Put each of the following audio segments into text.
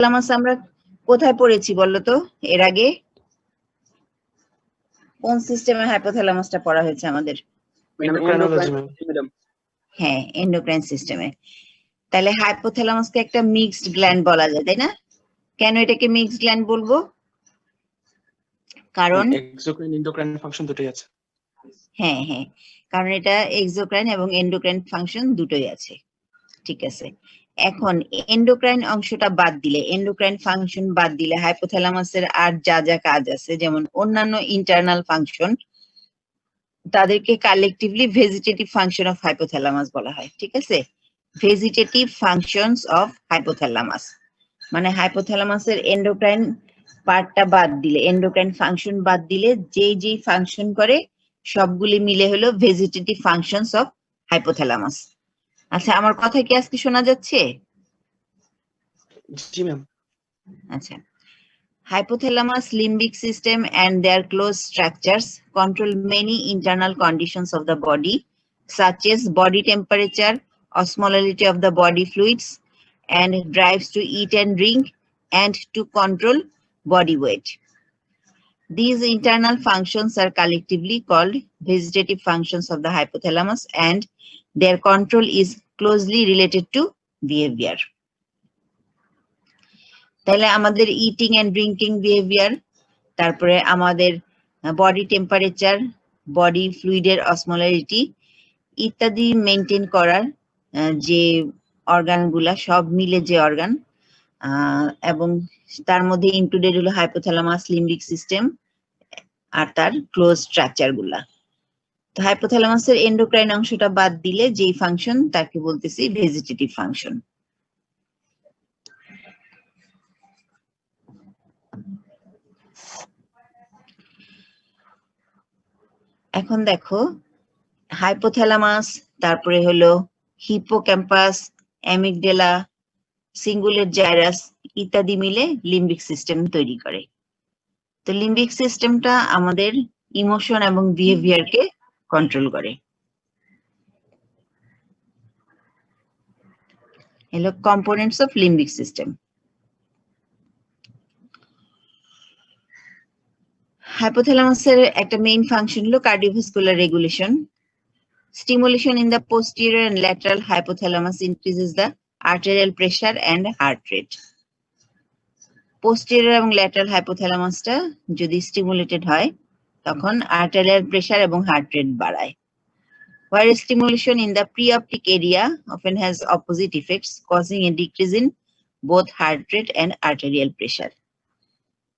Hypothalamus আমরা কোথায় পড়েছি বলতো তো এর আগে? কোন সিস্টেমে হাইপোথ্যালামাসটা পড়া হয়েছে আমাদের? হ্যাঁ, এন্ডোক্রাইন সিস্টেমে। তাহলে হাইপোথ্যালামাসকে একটা মিক্সড গ্ল্যান্ড বলা যায়, তাই না? কেন এটাকে মিক্সড গ্ল্যান্ড বলবো? কারণ এক্সোক্রাইন এন্ডোক্রাইন ফাংশন দুটোই আছে। হ্যাঁ হ্যাঁ, কারণ এটা এক্সোক্রাইন এবং এন্ডোক্রাইন ফাংশন দুটোই আছে। ঠিক আছে, এখন এন্ডোক্রাইন অংশটা বাদ দিলে, এন্ডোক্রাইন ফাংশন বাদ দিলে হাইপোথ্যালামাসের আর যা যা কাজ আছে, যেমন অন্যান্য ইন্টারনাল ফাংশন, তাদেরকে collectively vegetative function of hypothalamus বলা হয়। ঠিক আছে, ভেজিটেটিভ ফাংশনস অফ হাইপোথ্যালামাস মানে হাইপোথ্যালামাসের এন্ডোক্রাইন পার্টটা বাদ দিলে, এন্ডোক্রাইন ফাংশন বাদ দিলে যেই ফাংশন করে সবগুলি মিলে হলো ভেজিটেটিভ ফাংশনস অফ হাইপোথ্যালামাস। আচ্ছা, আমার কথা কি আজকে শোনা যাচ্ছে? জি ম্যাম। আচ্ছা, hypothalamus limbic system and their close structures control many internal conditions of the body, such as body temperature, osmolality of the body fluids, and drives to eat and drink, and to control body weight. These internal functions are collectively called vegetative functions of the hypothalamus, and their control is closely related to behavior. তাহলে আমাদের eating and drinking behaviour, তারপরে আমাদের body temperature, body ফ্লুইডের osmolarity ইত্যাদি maintain করার যে অর্গানগুলা, সব মিলে যে অর্গান, এবং তার মধ্যে ইনক্লুডেড হলো হাইপোথ্যালামাস, লিম্বিক সিস্টেম আর তার ক্লোজ স্ট্রাকচার গুলা। তো হাইপোথ্যালামাসের এন্ডোক্রাইন অংশটা বাদ দিলে যেই ফাংশন তাকে বলতেছি ভেজিটেটিভ ফাংশন। এখন দেখো, হাইপোথ্যালামাস, তারপরে হলো হিপোক্যাম্পাস, অ্যামিগডালা, সিঙ্গুলেট জাইরাস ইত্যাদি মিলে লিম্বিক সিস্টেম তৈরি করে। তো লিম্বিক সিস্টেমটা আমাদের ইমোশন এবং বিহেভিয়ারকে কন্ট্রোল করে। হলো কম্পোনেন্টস অফ লিম্বিক সিস্টেম। হাইপোথ্যালামাসের একটা মেইন ফাংশন হলো cardiovascular regulation. Stimulation in the posterior and lateral hypothalamus increases the arterial pressure and heart rate. Posterior এবং lateral hypothalamusটা যদি stimulated হয় তখন arterial pressure এবং heart rate বাড়ায়। Whereas stimulation in the preoptic area often has opposite effects, causing a decrease in both heart rate and arterial pressure.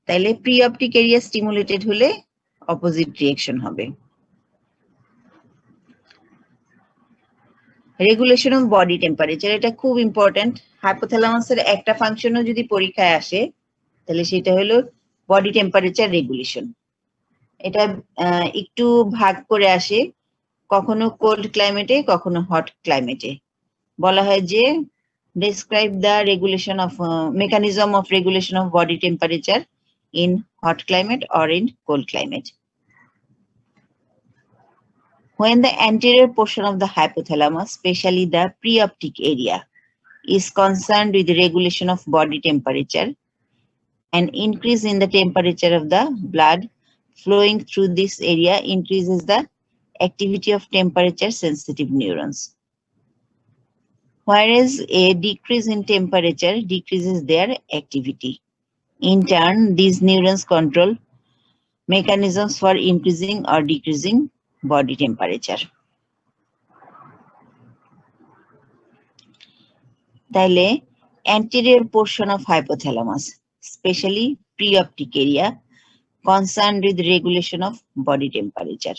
তাইলে preoptic area stimulated হলে opposite reaction হবে। Regulation of body temperature, এটা খুব important. হাইপোথ্যালামাসের একটা ফাংশনও যদি পরীক্ষায় আসে তাহলে সেটা হলো বডি টেম্পারেচার রেগুলেশন। এটা একটু ভাগ করে আসে, কখনো কোল্ড ক্লাইমেটে, কখনো হট ক্লাইমেটে। বলা হয় যে describe the regulation of mechanism of regulation of body temperature in hot climate or in cold climate. When the anterior portion of the hypothalamus, especially the preoptic area, is concerned with the regulation of body temperature, an increase in the temperature of the blood flowing through this area increases the activity of temperature sensitive neurons. Whereas a decrease in temperature decreases their activity. In turn, these neurons control mechanisms for increasing or decreasing body temperature. তাইলে anterior portion of hypothalamus, especially preoptic area, concerned with regulation of body temperature.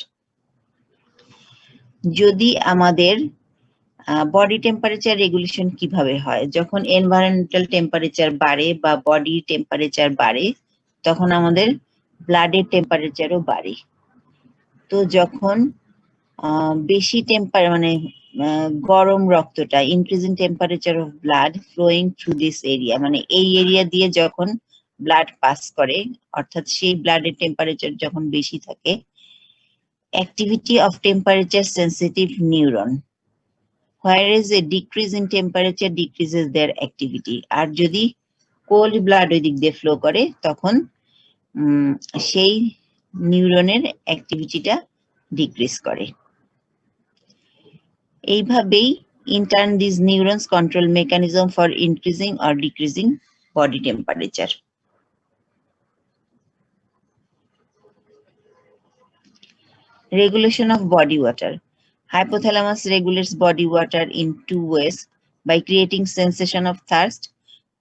যদি আমাদের body temperature regulation কিভাবে হয়, যখন environmental temperature বাড়ে বা body temperature বাড়ে তখন আমাদের ব্লাডের টেম্পারেচারও বাড়ে। তো যখন বেশি মানে গরম রক্তটা, increasing temperature of blood flowing through this area, মানে এই এরিয়া দিয়ে যখন ব্লাড পাস করে, অর্থাৎ সেই ব্লাডের টেম্পারেচার যখন বেশি থাকে, activity of temperature sensitive neuron, whereas a decrease in temperature decreases their activity. আর যদি কোল্ড ব্লাড ওই দিক দিয়ে ফ্লো করে, তখন সেই নিউরনের অ্যাক্টিভিটিটা ডিক্রিজ করে। এইভাবেই intern this neurons control mechanism for increasing or decreasing body temperature. Regulation of body water. Hypothalamus regulates body water in two ways: by creating sensation of thirst,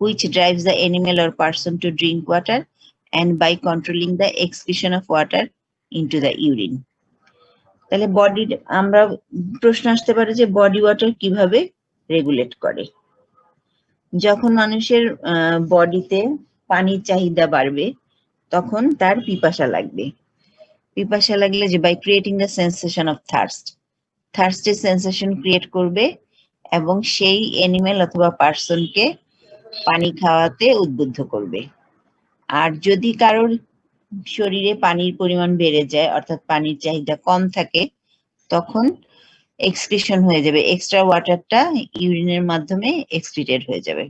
which drives the animal or person to drink water, and by controlling the excretion of water into the urine. তাহলে body, আমরা প্রশ্ন আসতে পারে যে body water কিভাবে regulate করে। যখন মানুষের বডিতে পানির চাহিদা বাড়বে তখন তার পিপাসা লাগবে। পিপাসা লাগলে যে by creating the sensation of থার্স্টের সেন্সেশন ক্রিয়েট করবে এবং সেই অ্যানিমেল অথবা পার্সনকে পানি খাওয়াতে উদ্বুদ্ধ করবে। আর যদি কারোর শরীরে পানির পরিমাণ বেড়ে যায়, অর্থাৎ পানির চাহিদা কম থাকে, তখন এক্সক্রিশন হয়ে যাবে, এক্সট্রা ওয়াটারটা ইউরিনের মাধ্যমে এক্সক্রিটেড হয়ে যাবে।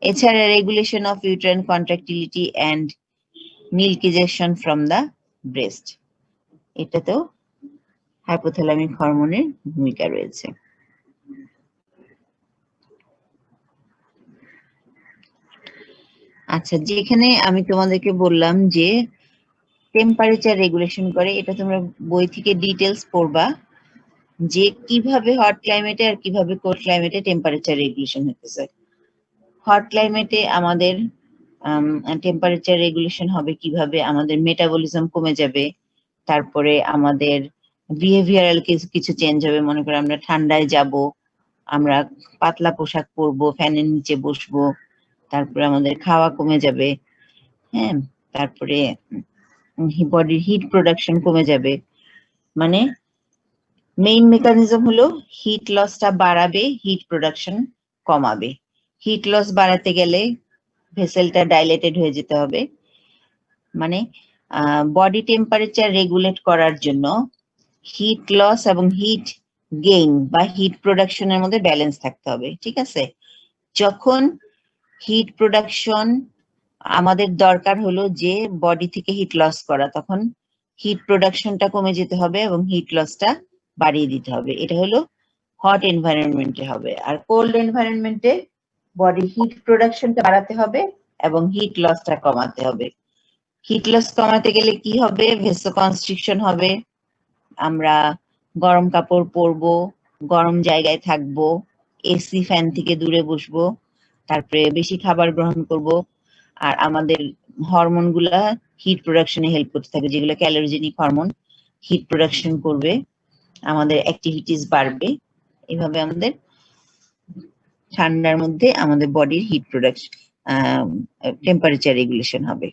এছাড়া regulation of uterine contractility and milk ejection from the breast, এটাতেও হাইপোথ্যালামিক হরমোনের ভূমিকা রয়েছে। আচ্ছা, যেখানে আমি তোমাদেরকে বললাম যে টেম্পারেচার রেগুলেশন করে, এটা তোমরা বই থেকে ডিটেলস পড়বা যে কিভাবে হট ক্লাইমেটে আর কিভাবে কোল্ড ক্লাইমেটে টেম্পারেচার রেগুলেশন হতেছে। হট ক্লাইমেটে আমাদের টেম্পারেচার রেগুলেশন হবে কিভাবে, আমাদের মেটাবলিজম কমে যাবে, তারপরে আমাদের বিহেভিয়ারাল কিছু চেঞ্জ হবে। মনে করো আমরা ঠান্ডায় যাব, আমরা পাতলা পোশাক পরবো, ফ্যানের নিচে বসবো, তারপরে আমাদের খাওয়া কমে যাবে, হ্যাঁ, তারপরে বডির হিট প্রোডাকশন কমে যাবে। মানে মেইন মেকানিজম হলো হিট লসটা বাড়াবে, হিট প্রোডাকশন কমাবে। হিট লস বাড়াতে গেলে ভেসেলটা ডাইলেটেড হয়ে যেতে হবে। মানে বডি টেম্পারেচার রেগুলেট করার জন্য হিট লস এবং হিট গেইন বা হিট প্রোডাকশনের মধ্যে ব্যালেন্স থাকতে হবে, ঠিক আছে? যখন হিট প্রোডাকশন আমাদের দরকার হলো যে বডি থেকে হিট লস করা, তখন হিট প্রোডাকশনটা কমে যেতে হবে এবং হিট লসটা বাড়িয়ে দিতে হবে। এটা হলো হট এনভায়রনমেন্টে হবে। আর কোল্ড এনভায়রনমেন্টে বডি হিট প্রোডাকশনটা বাড়াতে হবে এবং হিট লসটা কমাতে হবে। হিট লস কমাতে গেলে কি হবে? ভেসোকনস্ট্রিকশন হবে, আমরা গরম কাপড় পরবো, গরম জায়গায় থাকবো, এসি ফ্যান থেকে দূরে বসবো, তারপরে বেশি খাবার গ্রহণ করব, আর আমাদের হরমোন গুলা হিট প্রোডাকশনে হেল্প করতে থাকবে, যেগুলো ক্যালোরিজেনিক হরমোন হিট প্রোডাকশন করবে, আমাদের অ্যাক্টিভিটিস বাড়বে। এভাবে আমাদের ঠান্ডার মধ্যে আমাদের বডির হিট প্রোডাকশন, টেম্পারেচার রেগুলেশন হবে।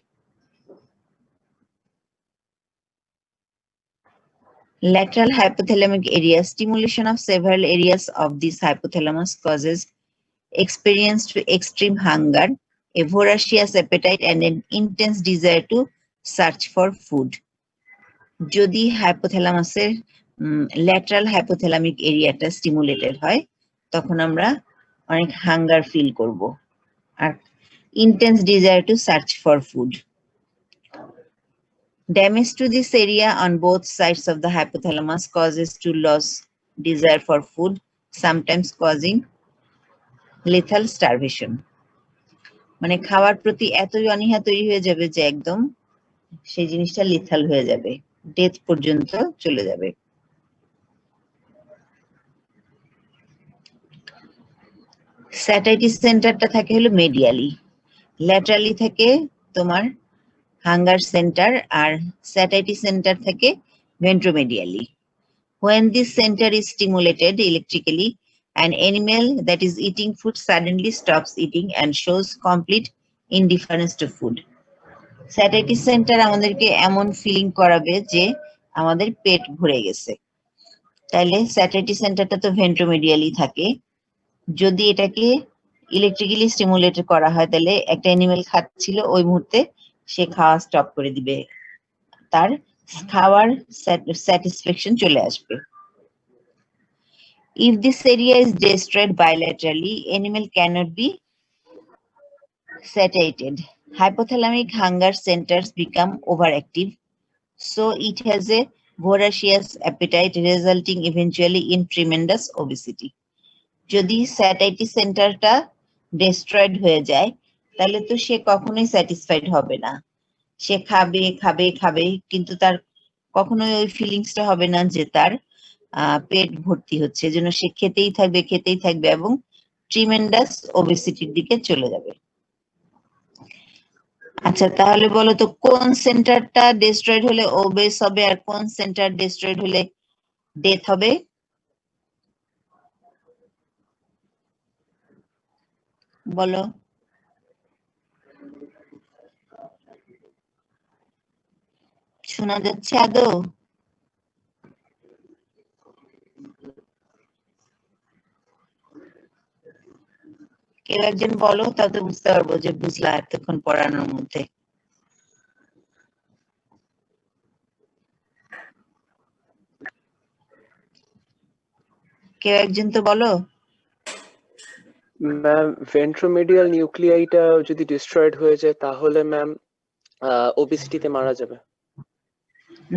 Lateral hypothalamic area. Stimulation of several areas of this hypothalamus causes experienced extreme hunger, a voracious appetite, and an intense desire to search for food. যদি হাইপোথ্যালামাসের ল্যাটারাল হাইপোথ্যালামিক এরিয়াটা stimulated হয়, তখন আমরা অনেক hunger feel করব আর intense desire to search for food. Damage to this area on both sides of the hypothalamus causes to lose desire for food, sometimes causing lethal starvation. মানে খাওয়ার প্রতি এতই অনীহা তৈরি হয়ে যাবে যে একদম সেই জিনিসটা লিথাল হয়ে যাবে, ডেথ পর্যন্ত চলে যাবে। স্যাটাইটিস সেন্টারটা থাকে হলো মেডিয়ালি, ল্যাটারালি থাকে তোমার হাঙ্গার সেন্টার, আর স্যাটাইটিস সেন্টার থাকে ভেন্ট্রোমেডিয়ালি। When this center is stimulated electrically, an animal that is eating food suddenly stops eating and shows complete indifference to food. স্যাটাইটিস সেন্টার আমাদেরকে এমন ফিলিং করাবে যে আমাদের পেট ভরে গেছে। তাইলে স্যাটাইটিস সেন্টারটা তো ভেন্ট্রোমেডিয়ালি থাকে। যদি এটাকে ইলেকট্রিক্যালি স্টিমুলেট করা হয়, তাহলে একটা অ্যানিমেল খাচ্ছিল, ওই মুহূর্তে সে খাওয়া স্টপ করে দিবে, তার খাওয়ার স্যাটিসফ্যাকশন চলে আসবে। If this area is destroyed bilaterally, animal cannot be Satiated. Hypothalamic hunger centers become overactive, so it has a voracious appetite resulting eventually in tremendous obesity. যদি স্যাটাইটি সেন্টারটা ডেস্ট্রয়েড হয়ে যায় তাহলে তো সে কখনোই স্যাটিসফাইড হবে না। সে খাবে খাবে খাবে কিন্তু তার কখনোই ওই ফিলিংসটা হবে না যে তার পেট ভর্তি হচ্ছে, এজন্য সে খেতেই থাকবে এবং ট্রিমেন্ডাস ওবেসিটির দিকে চলে যাবে। আচ্ছা তাহলে বলো তো কোন সেন্টারটা ডেস্ট্রয়েড হলে ওবেস হবে আর কোন সেন্টার ডেস্ট্রয়েড হলে ডেথ হবে? বলো। শোনা যাচ্ছে আদৌ? কেউ একজন বলো, তাতে বুঝতে পারবো যে বুঝলা এতক্ষণ পড়ানোর মধ্যে। কেউ একজন তো বলো। ম্যাম ভেন্ট্রোমিডিয়াল নিউক্লিয়াইটা যদি ডিস্ট্রয়েড হয়ে যায় তাহলে ম্যাম ওবেসিটিতে মারা যাবে।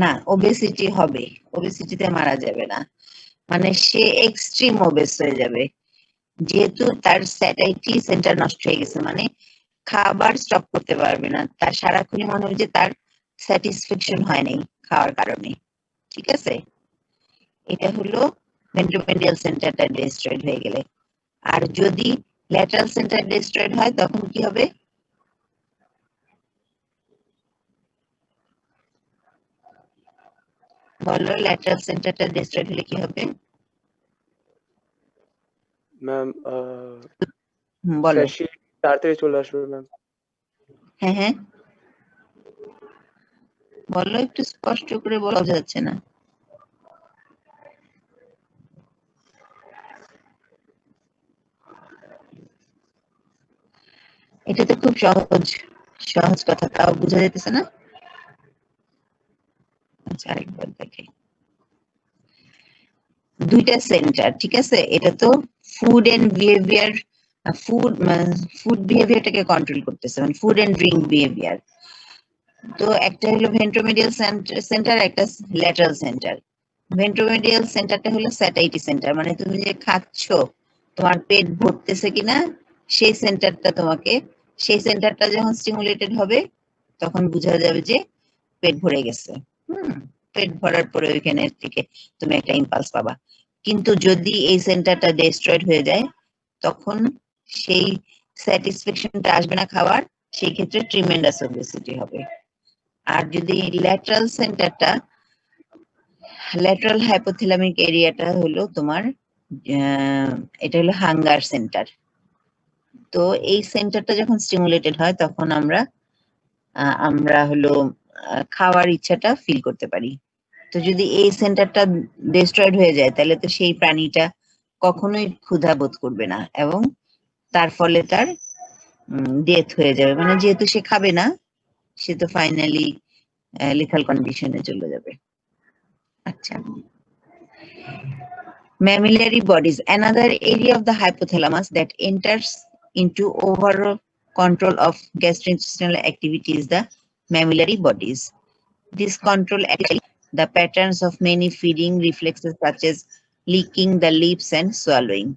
না, ওবেসিটি হবে, ওবেসিটিতে মারা যাবে না, মানে সে এক্সট্রিম ওবেস হয়ে যাবে যেহেতু তার স্যাটাইটি সেন্টার নষ্ট হয়ে গেছে, মানে খাবার স্টপ করতে পারবে না, তার সারাক্ষণই মনে হবে যে তার স্যাটিসফ্যাকশন হয় নাই খাওয়ার কারণে। ঠিক আছে, এটা হলো ভেন্ট্রোমিডিয়াল সেন্টারটা ডিস্ট্রয়েড হয়ে গেলে। আর যদি ল্যাটারাল সেন্টার ডিস্ট্রয়েড হয় তখন কি হবে? বলো, ল্যাটারাল সেন্টারটা ডিস্ট্রয়েড হলে কি হবে? ম্যাম বলো। স্যাশি তাড়াতাড়ি চলে আসবে ম্যাম। হ্যাঁ হ্যাঁ বলো, একটু স্পষ্ট করে বলা যাচ্ছে না। এটা তো খুব সহজ সহজ কথা, তাও বোঝা যাইতেছে না। আচ্ছা আরেকবার দেখাই। দুইটা সেন্টার, ঠিক আছে, এটা তো food and behaviour, food food বিহেভিয়ারটাকে কন্ট্রোল করতেছে, মানে ফুড এন্ড ড্রিঙ্ক বিহেভিয়ার। তো একটা হলো ভেন্ট্রোমিডিয়াল সেন্টার, একটা ল্যাটারাল সেন্টার। ভেন্ট্রোমিডিয়াল সেন্টারটা হলো স্যাটাইটি সেন্টার, মানে তুমি যে খাচ্ছ তোমার পেট ভরতেছে কিনা সেই সেন্টারটা তোমাকে, সেই সেন্টারটা যখন স্টিমুলেটেড হবে তখন বোঝা যাবে যে পেট ভরে গেছে। পেট ভরার পরে ওইখানে থেকে তুমি একটা ইম্পালস পাবা। কিন্তু যদি এই সেন্টারটা ডিস্ট্রয়েড হয়ে যায় তখন সেই স্যাটিসফ্যাকশনটা আসবে না খাবার, সেই ক্ষেত্রে ট্রিমেন্ডাস ওবেসিটি হবে। আর যদি ল্যাটারাল সেন্টারটা, ল্যাটারাল হাইপোথ্যালামিক এরিয়াটা হলো তোমার এটা হলো হাঙ্গার সেন্টার। তো এই সেন্টারটা যখন স্টিমুলেটেড হয় তখন আমরা হলো খাওয়ার ইচ্ছাটা ফিল করতে পারি। তো যদি এই সেন্টারটা ডিস্ট্রয়েড হয়ে যায় তাহলে তো সেই প্রাণীটা কখনোই ক্ষুধা বোধ করবে না এবং তার ফলে তার ডেথ হয়ে যাবে, মানে যেহেতু সে খাবে না সে তো ফাইনালি লিথাল কন্ডিশনে চলে যাবে। আচ্ছা, mammillary bodies, another area of the hypothalamus that enters into overall control of gastrointestinal activity is the mammillary bodies. This control actually the patterns of many feeding reflexes such as licking the lips and swallowing.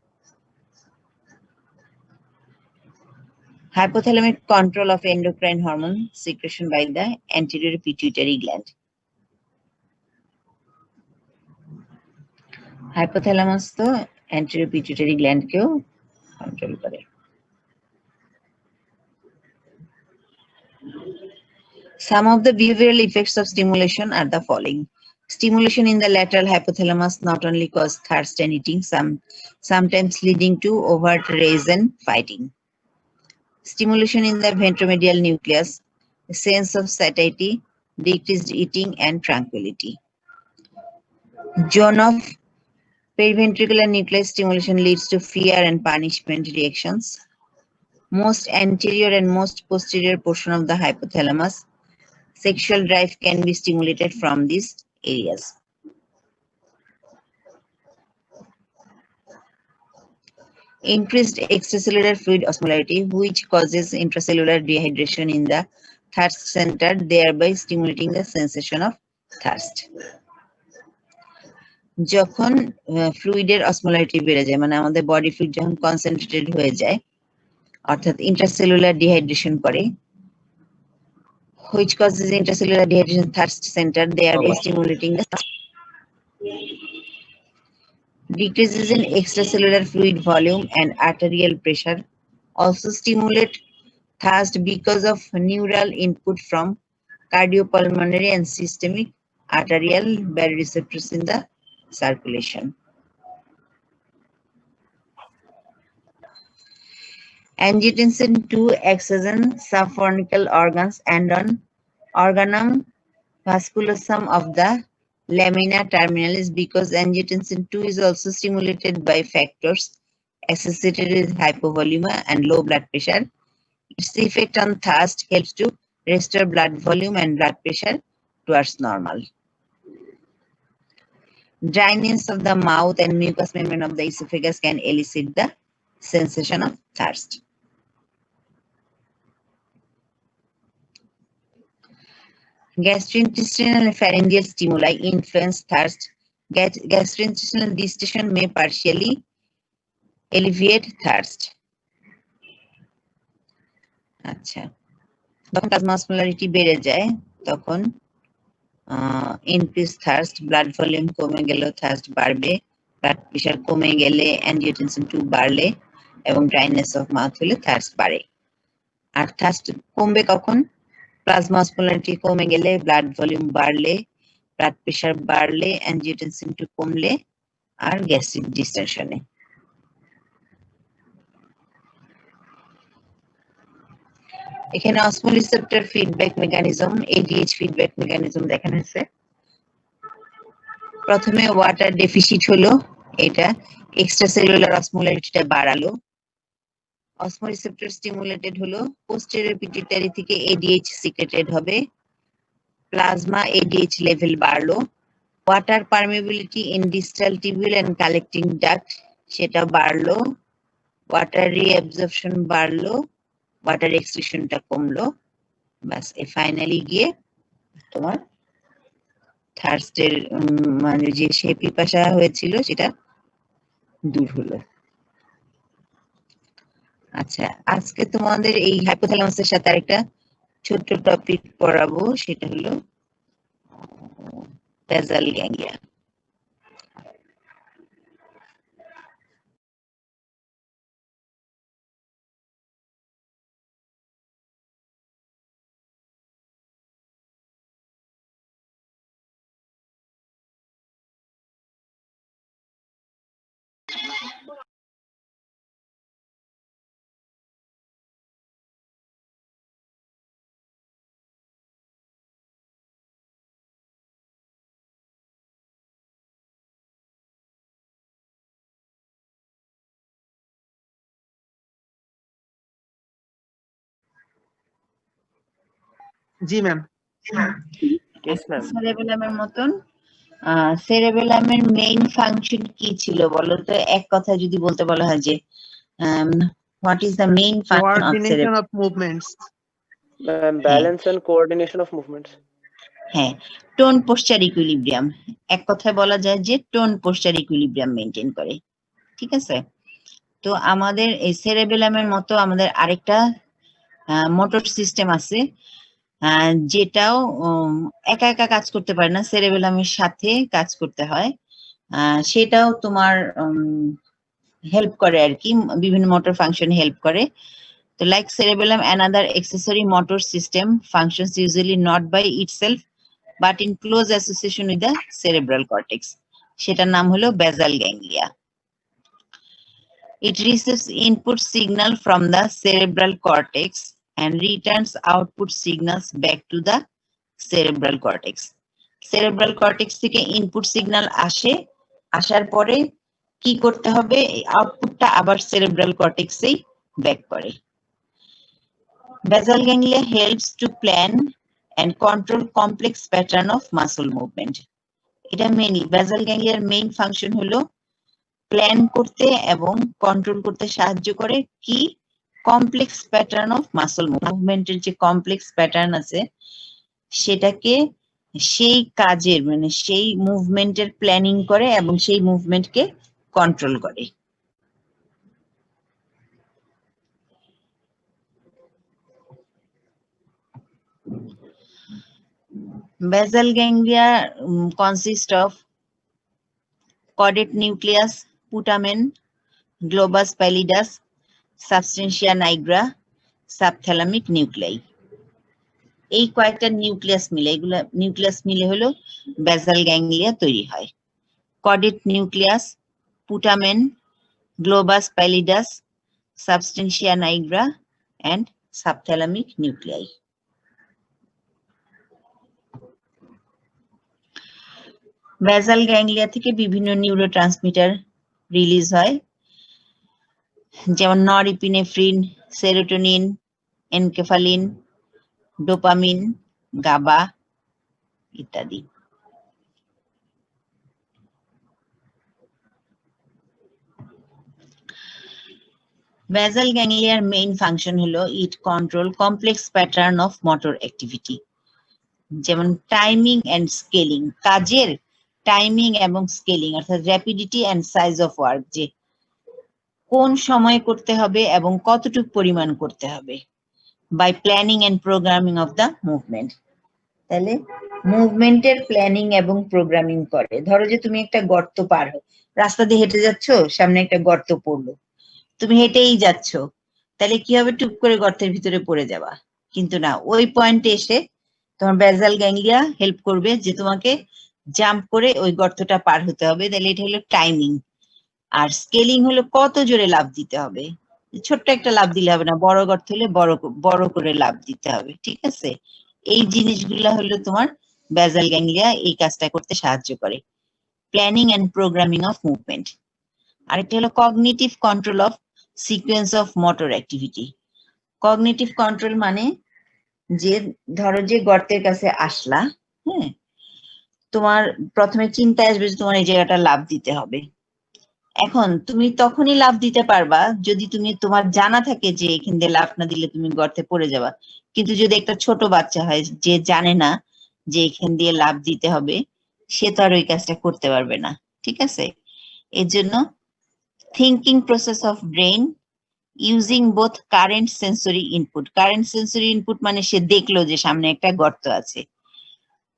Hypothalamic control of endocrine hormone secretion by the anterior pituitary gland. Hypothalamus তো anterior pituitary gland কেও control করে। Some of the behavioral effects of stimulation are the following. Stimulation in the lateral hypothalamus not only cause thirst and eating, sometimes leading to overt rage and fighting. Stimulation in the ventromedial nucleus, a sense of satiety, decreased eating and tranquility. Zone of periventricular nucleus stimulation leads to fear and punishment reactions. Most anterior and most posterior portion of the hypothalamus, sexual drive can be stimulated from these areas. increased extracellular fluid osmolarity, which causes intracellular dehydration in the thirst center, thereby stimulating the sensation of thirst. যখন ফ্লুইডের osmolarity বেড়ে যায়, মানে আমাদের body fluid যখন concentrated হয়ে যায়, অর্থাৎ intracellular dehydration করে, which causes intracellular dehydration thirst center, thereby stimulating the decreases in extracellular fluid volume and arterial pressure, also stimulate thirst because of neural input from cardiopulmonary and systemic arterial baroreceptors in the circulation. Angiotensin II acts as an subfornical organs and on organum vasculosum of the lamina terminalis, because angiotensin II is also stimulated by factors associated with hypovolemia and low blood pressure. Its effect on thirst helps to restore blood volume and blood pressure towards normal. Dryness of the mouth and mucous membrane of the esophagus can elicit the sensation of thirst. Gastrointestinal and pharyngeal stimuli influence thirst. Gastrointestinal distension may partially alleviate thirst. আচ্ছা, যখন plasma osmolarity বেড়ে যায় তখন increase thirst, blood volume কমে গেলে thirst বাড়বে, blood pressure কমে গেলে অ্যাঞ্জিওটেনসিন 2 বাড়লে এবং ড্রাইনেস অফ মাউথ হলে থার্স্ট বাড়ে। আর থার্স্ট কমবে কখন? প্লাজমা অসমোলারিটি কমে গেলে, ব্লাড ভলিউম বাড়লে, ব্লাড প্রেশার বাড়লে, অ্যাঞ্জিওটেনসিন 2 কমলে আর গ্যাস্ট্রিক ডিস্টেনশনে। এখানে osmoreceptor feedback mechanism, ADH feedback mechanism দেখানো হয়েছে। প্রথমে ওয়াটার ডেফিসিট হলো, এটা এক্সট্রাসেলুলার অসমোলারিটিটা বাড়ালো। অসমোরিসেপ্টর স্টিমুলেটেড হলো, পোস্টেরিয়র পিটুইটারি থেকে এডিএইচ সিক্রেটেড হবে, প্লাজমা এডিএইচ লেভেল বাড়লো। Water permeability in distal tubule and collecting duct সেটা বাড়লো, ওয়াটার রিঅ্যাবজর্পশন বাড়লো, ওয়াটার এক্সক্রিশনটা কমলো। বাস, এ ফাইনালি গিয়ে তোমার থার্স্টের মানে যে সে পিপাসা হয়েছিল সেটা দূর হলো। আচ্ছা, আজকে তোমাদের এই হাইপোথ্যালামাসের সাথে আরেকটা ছোট্ট টপিক পড়াবো, সেটা হলো বেসাল গ্যাংলিয়া। জি ম্যাম। সেরেবেলামের মতন সেরেবেলামের মেইন ফাংশন কি ছিল বলো তো? এক কথা যদি বলতে বলা হয় যে what is the main function of coordination of movements, balance and coordination of movements. হ্যাঁ, টোন পোস্টার ইকুইলিব্রিয়াম, এক কথায় বলা যায় যে টোন পোস্টার ইকুইলিব্রিয়াম মেইনটেইন করে। ঠিক আছে, তো আমাদের এই সেরেবেলামের মতো আমাদের আরেকটা মোটর সিস্টেম আছে, যেটাও একা একা কাজ করতে পারে না, সেরেবেলামের সাথে কাজ করতে হয়। সেটাও তোমার হেল্প করে আর কি, বিভিন্ন মোটর ফাংশন হেল্প করে। তো like cerebellum, another accessory motor system functions usually not by itself but in close association with the cerebral cortex. সেটার নাম হলো basal ganglia. It receives input signal from the cerebral cortex and returns output signals back to the cerebral cortex. Cerebral cortex থেকে input signal আসে, আসার পরে কি করতে হবে? আউটপুটটা আবার cerebral cortex-এই ব্যাক করে। Basal ganglia helps to plan and control complex pattern of muscle movement. এটা মেইনলি basal ganglia এর মেইন ফাংশন হলো প্ল্যান করতে এবং কন্ট্রোল করতে সাহায্য করে কি কমপ্লেক্স প্যাটার্ন অফ মাসল মুভমেন্টের যে কমপ্লেক্স প্যাটার্ন আছে সেটাকে সেই কাজের মানে সেই মুভমেন্টের প্ল্যানিং করে এবং সেই মুভমেন্টকে কন্ট্রোল করে। Basal ganglia consist of caudate nucleus, putamen, globus pallidus, substantia nigra, subthalamic nuclei। এই কয়েকটা নিউক্লিয়াস মিলে এগুলো নিউক্লিয়াস মিলে হলো বেসাল গ্যাংলিয়া তৈরি হয়। Caudate nucleus, putamen, globus pallidus, substantia nigra and subthalamic nuclei. Basal ganglia থেকে বিভিন্ন নিউরোট্রান্সমিটার রিলিজ হয়, যেমন norepinephrine, serotonin, enkephalin, dopamine, GABA ইত্যাদি। বেসাল গ্যাংলিয়ার মেইন ফাংশন হলো it control complex pattern of motor activity, যেমন টাইমিং এন্ড স্কেলিং, কাজের timing এবং স্কেলিং অর্থাৎ rapidity and size of work, যে কোন সময় করতে হবে এবং কতটুকু পরিমাণ করতে হবে, by planning and programming of the movement. তাহলে মুভমেন্টের প্ল্যানিং এবং প্রোগ্রামিং করে। ধরো যে তুমি একটা গর্ত পার রাস্তা দিয়ে হেঁটে যাচ্ছ, সামনে একটা গর্ত পড়লো, তুমি হেঁটেই যাচ্ছ, তাহলে কি হবে, টুপ করে গর্তের ভিতরে পড়ে যাবা। কিন্তু না, ওই পয়েন্টে এসে তোমার বেসাল গ্যাংলিয়া হেল্প করবে যে তোমাকে জাম্প করে ওই গর্তটা পার হতে হবে। তাহলে এটা হলো টাইমিং। আর স্কেলিং হলো কত জোরে লাফ দিতে হবে, ছোট্ট একটা লাফ দিলে হবে না, বড় গর্ত হলে বড় করে লাফ দিতে হবে। ঠিক আছে, এই জিনিসগুলা হলো তোমার বেসাল গ্যাংলিয়া এই কাজটা করতে সাহায্য করে, planning and programming of movement. আরেকটা হলো cognitive control of sequence of motor activity. Cognitive control মানে যে ধরো যে গর্তের কাছে আসলা, হ্যাঁ, তোমার প্রথমে চিন্তায় আসবে যে তোমার এই জায়গাটা লাফ দিতে হবে। এখন তুমি তখনই লাফ দিতে পারবা যদি তুমি তোমার জানা থাকে যে এখান দিয়ে লাফ না দিলে তুমি গর্তে পড়ে যাবা। কিন্তু যদি একটা ছোট বাচ্চা হয় যে জানে না যে এখান দিয়ে লাফ দিতে হবে, সে তো আর ওই কাজটা করতে পারবে না। ঠিক আছে, এর জন্য thinking process of brain using both current sensory input. Current sensory input মানে সে দেখলো যে সামনে একটা গর্ত আছে,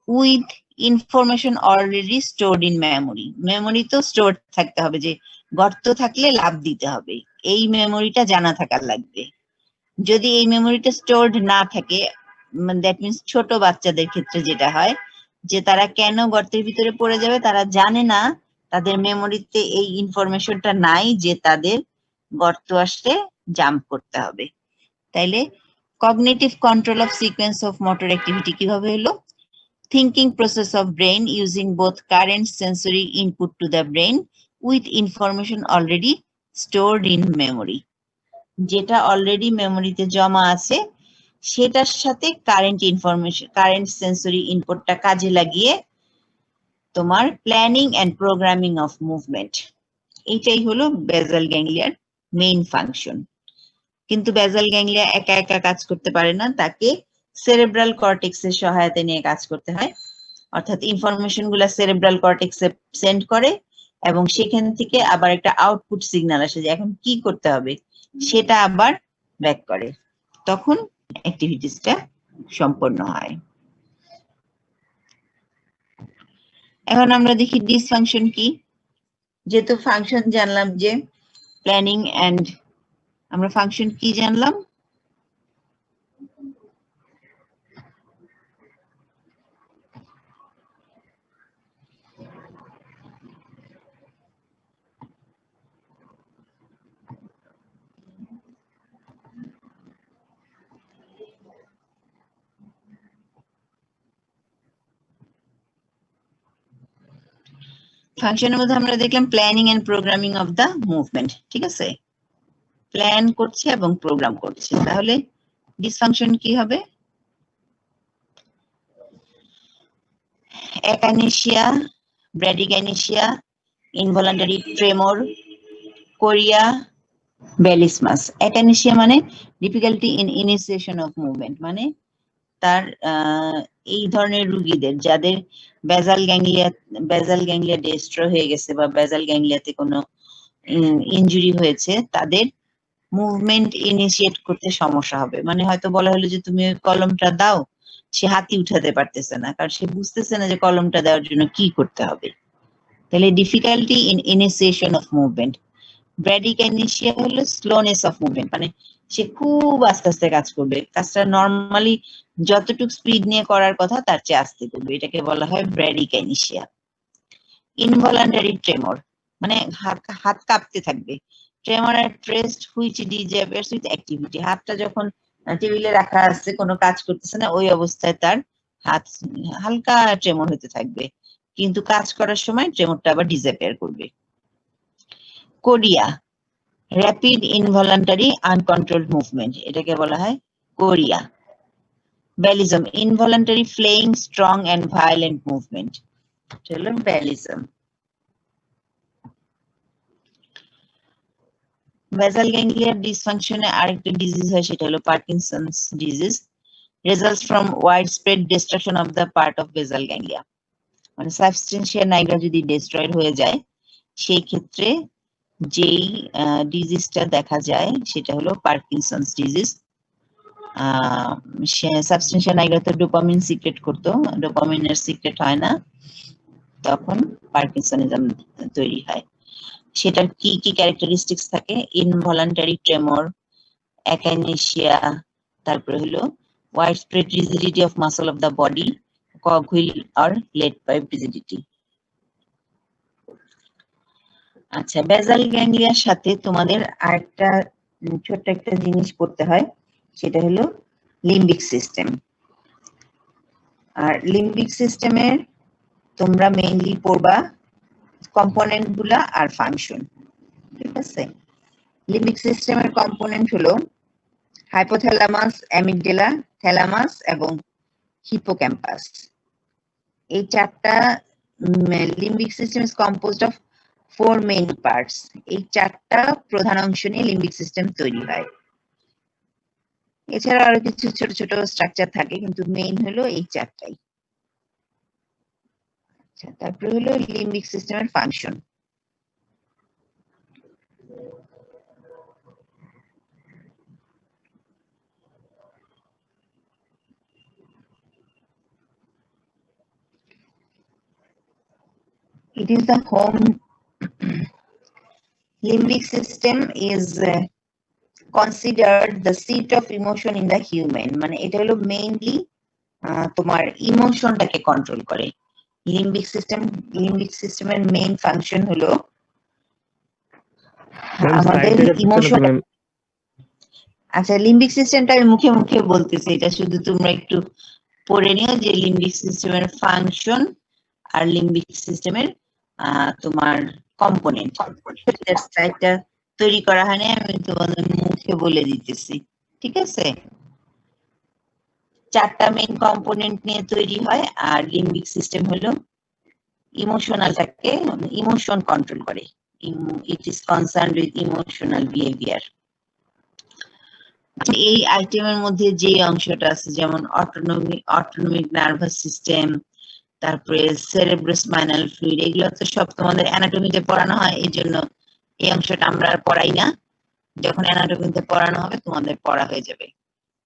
with information already stored in memory. Memory তো স্টোর থাকতে হবে যে গর্ত থাকলে লাফ দিতে হবে, এই মেমোরিটা জানা থাকার লাগবে। যদি এই মেমোরিটা স্টোরড না থাকে, দ্যাট মিনস ছোট বাচ্চাদের ক্ষেত্রে যেটা হয় যে তারা কেন গর্তের ভিতরে পড়ে যাবে তারা জানে না, তাদের মেমোরিতে এই ইনফরমেশনটা নাই যে তাদের গর্ত আসলে জাম্প করতে হবে। তাইলে cognitive control of sequence of motor activity কিভাবে হলো, thinking process of brain using both current sensory input to the brain with information already stored in memory। যেটা অলরেডি মেমোরিতে জমা আছে সেটার সাথে কারেন্ট ইনফরমেশন, কারেন্ট সেন্সরি ইনপুটটা কাজে লাগিয়ে তোমার planning and programming of movement, এইটাই হলো বেসাল গ্যাংলিয়ার মেইন ফাংশন। কিন্তু বেসাল গ্যাংলিয়া একা একা কাজ করতে পারে না, তাকে সেরেব্রাল কর্টেক্সের সহায়তা নিয়ে কাজ করতে হয়। অর্থাৎ ইনফরমেশন গুলা সেরেব্রাল কর্টেক্সে সেন্ড করে এবং সেখান থেকে আবার একটা আউটপুট সিগন্যাল আসে যে এখন কি করতে হবে, সেটা আবার ব্যাক করে, তখন অ্যাক্টিভিটিসটা সম্পন্ন হয়। এখন আমরা দেখি ডিসফাংশন কি। যেহেতু ফাংশন জানলাম যে প্ল্যানিং এন্ড, আমরা ফাংশন কি জানলাম, ফাংশনের মধ্যে আমরা দেখলাম planning and programming of the movement. ঠিক আছে, প্ল্যান করছে এবং প্রোগ্রাম করছে। তাহলে ডিসফাংশন কি হবে, অ্যাকাইনেসিয়া, ব্র্যাডিকাইনেসিয়া, ইনভলান্টারি ট্রেমর, কোরিয়া বেলিসমাস। অ্যাকানেশিয়া মানে difficulty in initiation of movement, মানে তার এই ধরনের রোগীদের যাদের বেজাল গ্যাংলিয়া ডিস্ট্রয় হয়ে গেছে বা বেজাল গ্যাংলিয়াতে কোনো ইনজুরি হয়েছে, তাদের মুভমেন্ট ইনিশিয়েট করতে সমস্যা হবে। মানে হয়তো বলা হলো যে তুমি ওই কলমটা দাও, সে হাতই উঠাতে পারতেছে না, কারণ সে বুঝতেছে না যে কলমটা দেওয়ার জন্য কি করতে হবে। তাহলে difficulty in initiation of movement. Bradykinesia হলো স্লোনেস অফ মুভমেন্ট, মানে সে খুব আস্তে আস্তে কাজ করবে, কাজটা নর্মালি যতটুকু স্পিড নিয়ে করার কথা তার চেয়ে আস্তে করবে, এটাকে বলা হয় ব্র্যাডিকাইনেশিয়া। ইনভলান্টারি ট্রেমর, মানে হাত কাঁপতে থাকবে। Tremor at rest which disappears with activity, হাতটা যখন টেবিলে রাখা আছে কোনো কাজ করতেছে না, ওই অবস্থায় তার হাত হালকা ট্রেমর হতে থাকবে, কিন্তু কাজ করার সময় ট্রেমরটা আবার ডিসঅ্যাপিয়ার করবে। Chorea rapid involuntary uncontrolled movement, এটাকে বলা হয় chorea. Ballism involuntary flailing strong and violent movement, এটা হলো ব্যালিজম। বেসাল গ্যাংলিয়ার ডিসফাংশনে আরেকটা ডিজিজ হয়, সেটা হলো Parkinson's disease, results from wide spread destruction of the part of basal ganglia. মানে সাবস্টেন্সিয়া নাইগ্রা যদি ডিস্ট্রয়েড হয়ে যায়, সেই ক্ষেত্রে যেই ডিজিজটা দেখা যায় সেটা হলো পার্কিনসন্স ডিজিজ। সাবস্টেন্সিয়া নাইগ্রা তো ডোপামিন সিক্রেট করতো, ডোপামিনের সিক্রেট হয় না, তখন পার্কিনসনিজম তৈরি হয়। সেটার কি কি ক্যারেক্টারিস্টিক্স থাকে? ইনভলান্টারি ট্রেমর, অ্যাকানেশিয়া, তারপরে হলো wide spread rigidity of muscle of the body, cogwheel or lead pipe rigidity. আচ্ছা, বেসাল গ্যাংলিয়ার সাথে তোমাদের আরেকটা ছোট্ট একটা জিনিস পড়তে হয়, সেটা হলো লিম্বিক সিস্টেম। আর লিম্বিক সিস্টেমের তোমরা মেইনলি পড়বা কম্পোনেন্ট গুলা আর ফাংশন, ঠিক আছে? লিম্বিক সিস্টেমের কম্পোনেন্ট হলো হাইপোথ্যালামাস, অ্যামিগডালা, থ্যালামাস এবং হিপোক্যাম্পাস। এই চারটা limbic system is composed of 4 main parts. এই চারটা প্রধান অংশ নিয়ে লিম্বিক সিস্টেম তৈরি হয়। এছাড়া আরো কিছু ছোট ছোট স্ট্রাকচার থাকে, কিন্তু মেইন হলো এই চারটাই। আচ্ছা, তারপরে হলো লিম্বিক সিস্টেমের function. It is the home. Limbic system is considered the seat of emotion in the human, মানে এটা হলো মেইনলি তোমার ইমোশনটাকে কন্ট্রোল করে। লিম্বিক সিস্টেমের মেইন ফাংশন হলো আমাদের ইমোশন। আচ্ছা, লিম্বিক সিস্টেমটা আমি মুখে মুখে বলতেছি, এটা শুধু তোমরা একটু পড়ে নিও যে লিম্বিক সিস্টেমের ফাংশন আর লিম্বিক সিস্টেমের তোমার কম্পোনেন্ট। স্লাইডটা তৈরি করা হয়নি, আমি তোমাদের মুখে বলে দিতেছি, ঠিক আছে? চারটা মেইন কম্পোনেন্ট নিয়ে তৈরি হয়, আর লিম্বিক সিস্টেম হলো ইমোশনালটাকে, ইমোশন কন্ট্রোল করে। It is concerned with emotional behaviour. এই আইটেমের মধ্যে যে অংশটা আছে, যেমন অটোনমিক নার্ভাস সিস্টেম, তারপরে সেরেব্রোস্পাইনাল ফ্লুইড, এগুলো তো সব তোমাদের অ্যানাটমিতে পড়ানো হয়, এই জন্য এই অংশটা আমরা আর পড়াই না। যখন অ্যানাটমিতে পড়ানো হবে তোমাদের পড়া হয়ে যাবে।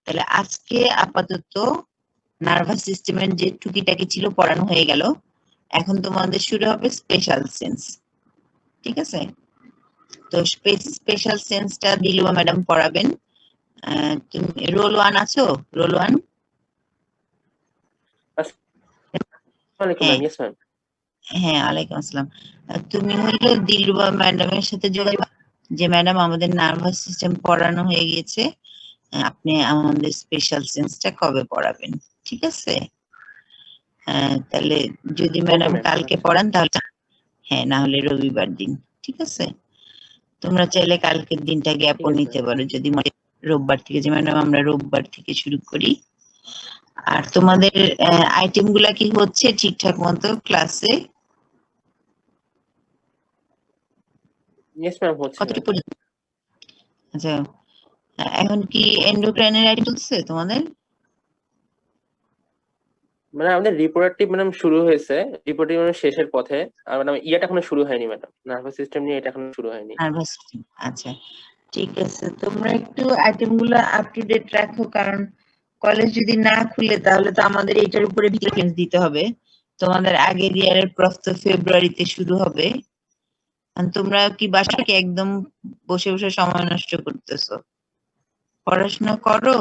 তাহলে আজকে আপাতত নার্ভাস সিস্টেমের যে টুকিটাকি ছিল পড়ানো হয়ে গেল, এখন তোমাদের শুরু হবে স্পেশাল সেন্স, ঠিক আছে? তো স্পেশাল সেন্সটা দিলুয়া ম্যাডাম পড়াবেন। তুমি রোল 1 আছো? রোল 1? হ্যাঁ, ওয়ালাইকুম আসসালাম। তুমি হলো দিলরুবা ম্যাডামের সাথে যোগাযোগ, যে ম্যাডাম আমাদের নার্ভাস সিস্টেম পড়ানো হয়ে গেছে, আপনি আমাদের স্পেশাল সেন্সটা কবে পড়াবেন, ঠিক আছে? তাহলে যদি ম্যাডাম কালকে পড়ান তাহলে, হ্যাঁ, না হলে রবিবার দিন, ঠিক আছে? তোমরা চাইলে কালকের দিনটা গ্যাপও নিতে পারো, যদি রোববার থেকে, যে ম্যাডাম আমরা রোববার থেকে শুরু করি। আর তোমাদের আইটেম গুলা কি হচ্ছে ঠিকঠাক মতো ক্লাসে? ইয়েস ম্যাম হচ্ছে কতটুকু পর্যন্ত? আচ্ছা, এখন কি এন্ডোক্রাইনের আইটেম চলছে তোমাদের? মানে আমাদের রিপ্রোডাক্টিভ ম্যাডাম শুরু হয়েছে, রিপ্রোডাক্টিভ মানে শেষের পথে, আর ম্যাডাম ইয়েটা এখনো শুরু হয়নি ম্যাডাম, নার্ভাস সিস্টেম নিয়ে এটা এখনো শুরু হয়নি। নার্ভাস সিস্টেম, আচ্ছা ঠিক আছে। তোমরা একটু আইটেম গুলো আপ টু ডেট রাখো, কারণ কলেজ যদি না খুলে তাহলে তো আমাদের এটার উপরে ভিজিলেন্স দিতে হবে। তোমাদের আগের ইয়ারের প্রফ তো ফেব্রুয়ারিতে শুরু হবে। আর তোমরা কি বাসাকে একদম বসে বসে সময় নষ্ট করতেছো? পড়াশোনা করো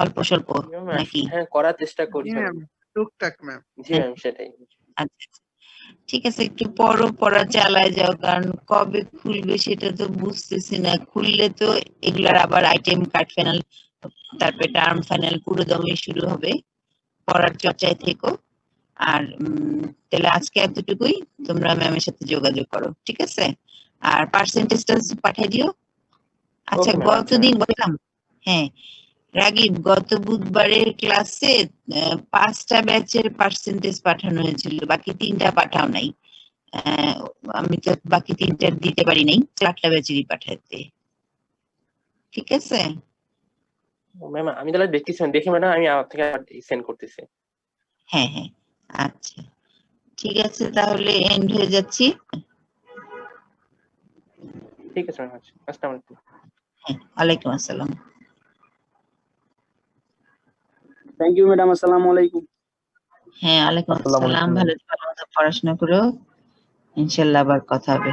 অল্প স্বল্প নাকি? হ্যাঁ করার চেষ্টা করি জি ম্যাম, টুকটাক ম্যাম। জি ম্যাম সেটাই। আচ্ছা ঠিক আছে, একটু পড়ো, পড়া চালায় যাও, কারণ কবে খুলবে সেটা তো বুঝতেছি না। খুললে তো এগুলার আবার আইটেম কার্ড ফাইনাল, তারপরে টার্ম ফাইনাল পুরো দমে শুরু হবে। পড়ার চর্চায় থেকো। আর তাহলে আজকে এতটুকুই, তোমরা ম্যামের সাথে যোগাযোগ করো, ঠিক আছে? আর পার্সেন্টেজটা পাঠিয়ে দিও। আচ্ছা Okay, ma'am, গতদিন বললাম, হ্যাঁ রাগিব, গত বুধবারের ক্লাসে 5টা ব্যাচের পার্সেন্টেজ পাঠানো হয়েছিল, বাকি 3টা পাঠাও নাই। আমি তো বাকি 3টা দিতে পারি নাই, 4টা ব্যাচেরই পাঠাতে, ঠিক আছে? ম্যাম আমি তাহলে দেখতেছি, দেখি ম্যাডাম আমি আমার থেকে সেন্ড করতেছি। হ্যাঁ হ্যাঁ আচ্ছা ঠিক আছে, তাহলে এন্ড হয়ে যাচ্ছি। ঠিক আছে ম্যাম, আসসালামু আলাইকুম। হ্যাঁ ওয়ালাইকুম আসসালাম। থ্যাংক ইউ ম্যাডাম, আসসালামু আলাইকুম। হ্যাঁ ওয়ালাইকুম আসসালাম, ভালো মতো পড়াশোনা করো, ইনশাল্লাহ আবার কথা হবে।